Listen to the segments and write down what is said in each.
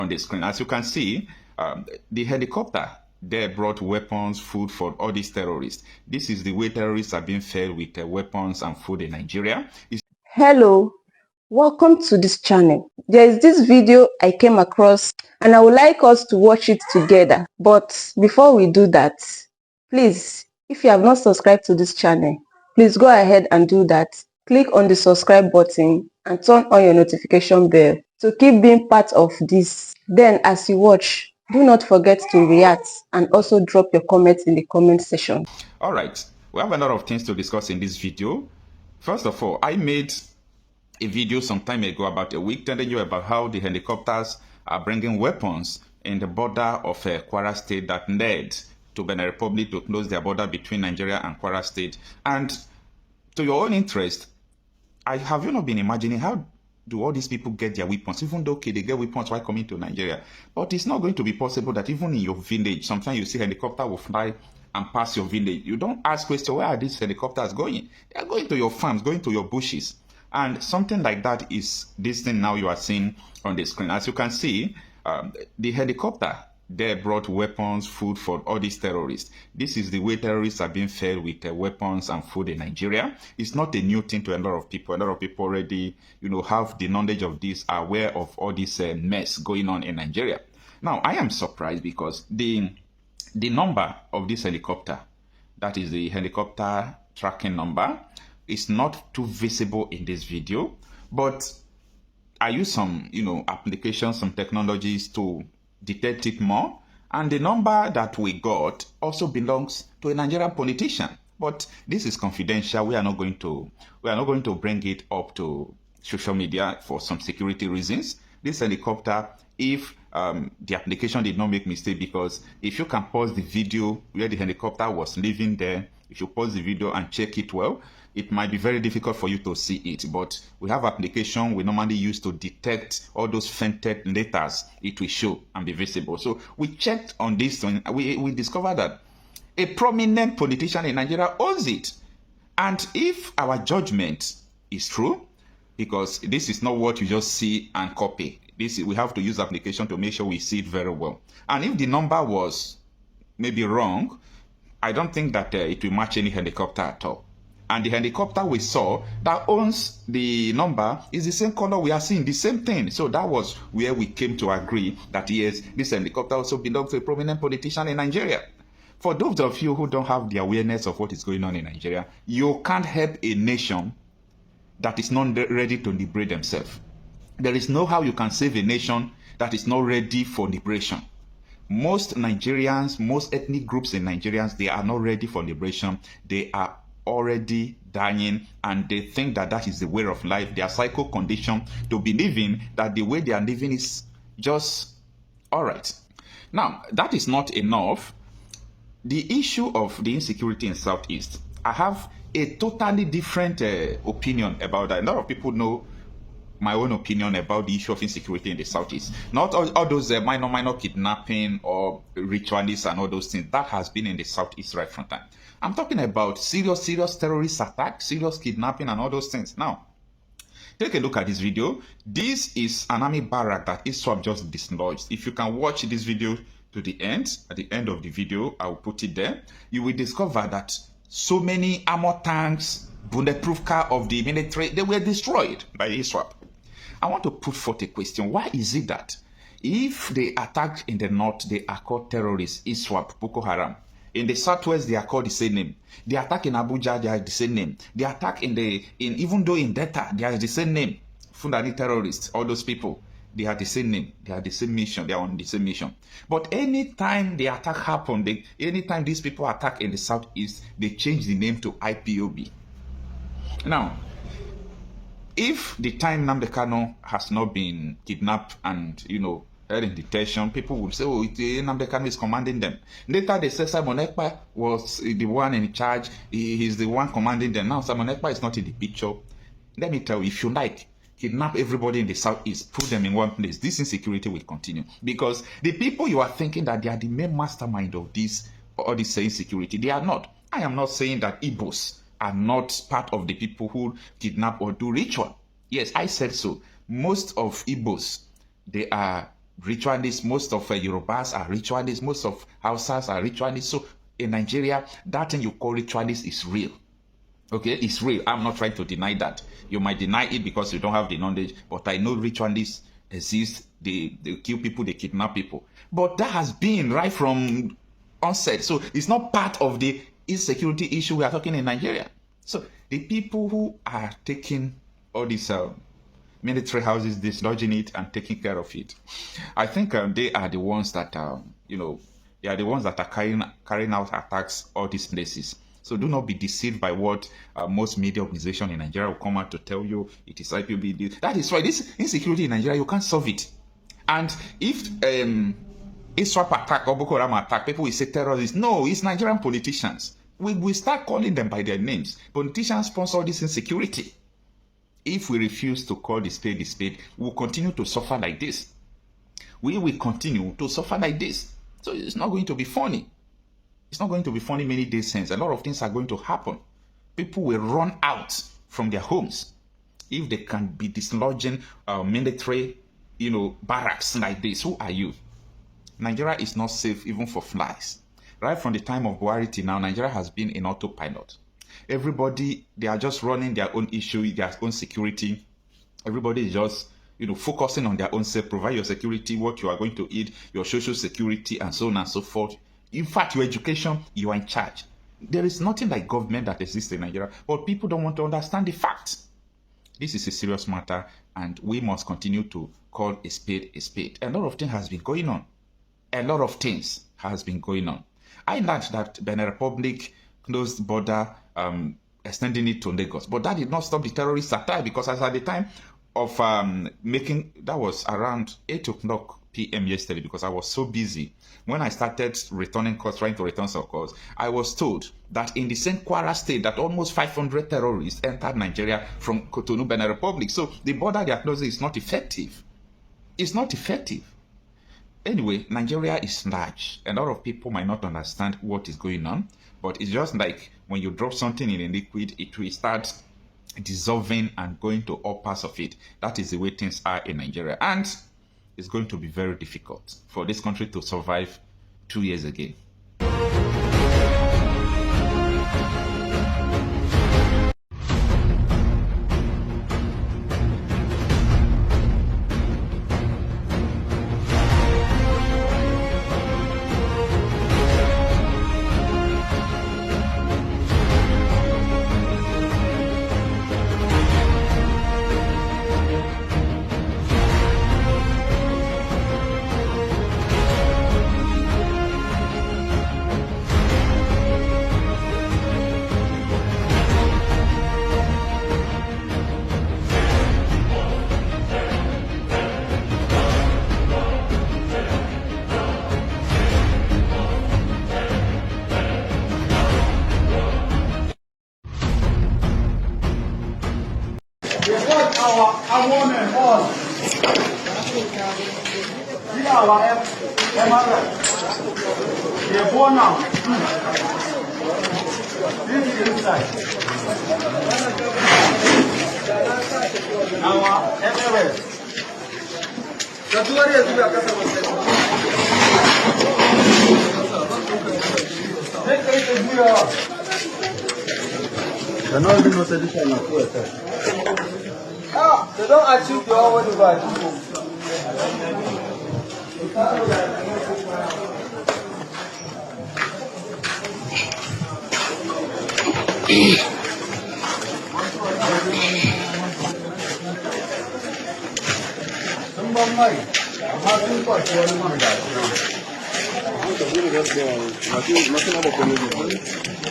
on the screen. As you can see, the helicopter there brought weapons, food for all these terrorists. This is the way terrorists are being fed with weapons and food in Nigeria. Hello, welcome to this channel. There is this video I came across and I would like us to watch it together. But before we do that, please, if you have not subscribed to this channel, please go ahead and do that. Click on the subscribe button and turn on your notification bell to keep being part of this. Then as you watch, do not forget to react and also drop your comments in the comment section. All right, we have a lot of things to discuss in this video. First of all, I made a video some time ago, about a week, telling you about how the helicopters are bringing weapons in the border of Kwara State that led to Benin Republic to close their border between Nigeria and Kwara State. And to your own interest, have you not been imagining how do all these people get their weapons? Even though, okay, they get weapons while coming to Nigeria, but it's not going to be possible that even in your village, sometimes you see helicopter will fly and pass your village. You don't ask questions, where are these helicopters going? They are going to your farms, going to your bushes. And something like that is this thing now you are seeing on the screen. As you can see, the helicopter there brought weapons, food for all these terrorists. This is the way terrorists are being fed with weapons and food in Nigeria. It's not a new thing to a lot of people. A lot of people already, have the knowledge of this, are aware of all this mess going on in Nigeria. Now, I am surprised because the number of this helicopter, that is the helicopter tracking number, is not too visible in this video, but I use some, applications, some technologies to detect it more. And the number that we got also belongs to a Nigerian politician. But this is confidential. We are not going to bring it up to social media for some security reasons. This helicopter, if the application did not make mistake, because if you can pause the video where the helicopter was living there, if you pause the video and check it well, it might be very difficult for you to see it. But we have application we normally use to detect all those fainted letters. It will show and be visible. So we checked on this one. We discovered that a prominent politician in Nigeria owns it. And if our judgment is true, because this is not what you just see and copy. We have to use application to make sure we see it very well. And if the number was maybe wrong, I don't think that it will match any helicopter at all. And the helicopter we saw that owns the number is the same color we are seeing, the same thing. So that was where we came to agree that yes, this helicopter also belongs to a prominent politician in Nigeria. For those of you who don't have the awareness of what is going on in Nigeria, you can't help a nation that is not ready to liberate themselves. There is no how you can save a nation that is not ready for liberation. Most Nigerians, most ethnic groups in Nigerians, they are not ready for liberation. They are already dying, and they think that that is the way of life. They are psycho conditioned to believing that the way they are living is just all right. Now, that is not enough. The issue of the insecurity in Southeast, I have a totally different opinion about that. A lot of people know my own opinion about the issue of insecurity in the Southeast. Not all those minor kidnapping or ritualists and all those things. That has been in the Southeast right from time. I'm talking about serious terrorist attacks, serious kidnapping and all those things. Now, take a look at this video. This is an army barrack that ISWAP just dislodged. If you can watch this video to the end, at the end of the video, I will put it there, you will discover that so many armor tanks, bulletproof car of the military, they were destroyed by ISWAP. I want to put forth a question. Why is it that if they attacked in the north, they are called terrorists, ISWAP, Boko Haram? In the southwest, they are called the same name. They attack in Abuja, they are the same name. They attack even though in Delta, they are the same name. Fulani terrorists, all those people, they are the same name. They are the same mission. They are on the same mission. But anytime the attack happened, anytime these people attack in the southeast, they change the name to IPOB. Now, if the time Nnamdi Kanu has not been kidnapped and, held in detention, people would say, oh, Nnamdi Kanu is commanding them. Later, they say Simon Ekpa was the one in charge. He's the one commanding them. Now, Simon Ekpa is not in the picture. Let me tell you, if you like, kidnap everybody in the southeast, put them in one place, this insecurity will continue. Because the people you are thinking that they are the main mastermind of this, all this insecurity, they are not. I am not saying that Igbos are not part of the people who kidnap or do ritual. Yes, I said so. Most of Igbos, they are ritualists, most of Yorubas are ritualists, most of Hausas are ritualists. So in Nigeria, that thing you call ritualist is real. Okay, it's real. I'm not trying to deny that. You might deny it because you don't have the knowledge, but I know ritualists exist. They kill people, they kidnap people. But that has been right from onset. So it's not part of the insecurity issue we are talking in Nigeria. So the people who are taking all these military houses, dislodging it and taking care of it, I think they are the ones that, they are the ones that are carrying out attacks all these places. So do not be deceived by what most media organizations in Nigeria will come out to tell you. It is IPOB. That is why this insecurity in Nigeria, you can't solve it. And if ISWAP attack or Boko Haram attack, people will say terrorists. No, it's Nigerian politicians. We start calling them by their names. Politicians sponsor this insecurity. If we refuse to call the spade, we will continue to suffer like this. We will continue to suffer like this. So it's not going to be funny. It's not going to be funny many days hence. A lot of things are going to happen. People will run out from their homes if they can be dislodging military, barracks like this. Who are you? Nigeria is not safe even for flies. Right from the time of Buhari till now, Nigeria has been in autopilot. Everybody, they are just running their own issue, their own security. Everybody is just, focusing on their own self. Provide your security, what you are going to eat, your social security, and so on and so forth. In fact, your education, you are in charge. There is nothing like government that exists in Nigeria, but people don't want to understand the facts. This is a serious matter, and we must continue to call a spade a spade. A lot of things has been going on. A lot of things has been going on. I learned that Benin Republic closed border, extending it to Lagos, but that did not stop the terrorist attack, because as at the time of that was around 8 o'clock p.m. yesterday, because I was so busy. When I started returning calls, trying to return some calls, I was told that in the same Kwara state that almost 500 terrorists entered Nigeria from Cotonou, Benin Republic. So the border they are closing is not effective. It's not effective. Anyway, Nigeria is large. A lot of people might not understand what is going on, but it's just like when you drop something in a liquid, it will start dissolving and going to all parts of it. That is the way things are in Nigeria. And it's going to be very difficult for this country to survive 2 years again. I want them all. See our MRI. They're born now. This is inside. Our MRI. They're not even no sedition of food. They don't achieve the whole way by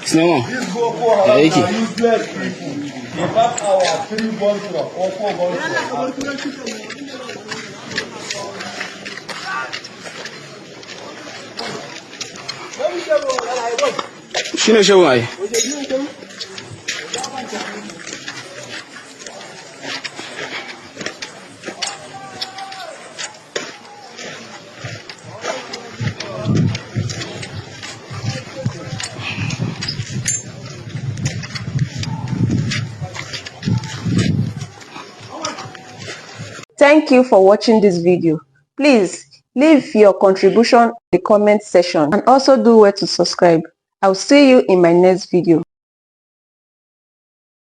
Sinema. Ya yake? In fact, our 3 ball club or 4 ball club. Shine shawun ai. Thank you for watching this video. Please Leave your contribution in the comment section and also do well to subscribe. I'll see you in my next video.